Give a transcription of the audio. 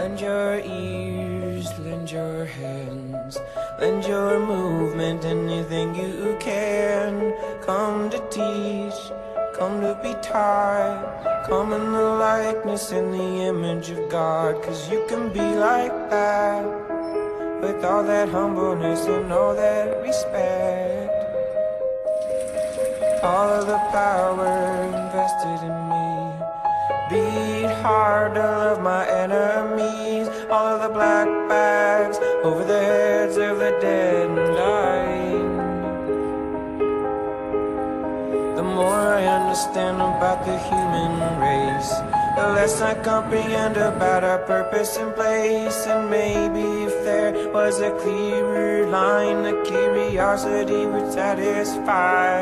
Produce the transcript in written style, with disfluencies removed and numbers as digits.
Lend your ears, lend your hands, lend your movement, anything you can. Come to teach, come to be taught, come in the likeness and the image of God. 'Cause you can be like that, with all that humbleness and all that respect. All of the power invested in me. Beat hard to love my enemies. All of the black bags over the heads of the dead and dying. The more I understand about the human race, the less I comprehend about our purpose and place. And maybe if there was a clearer line, the curiosity would satisfy.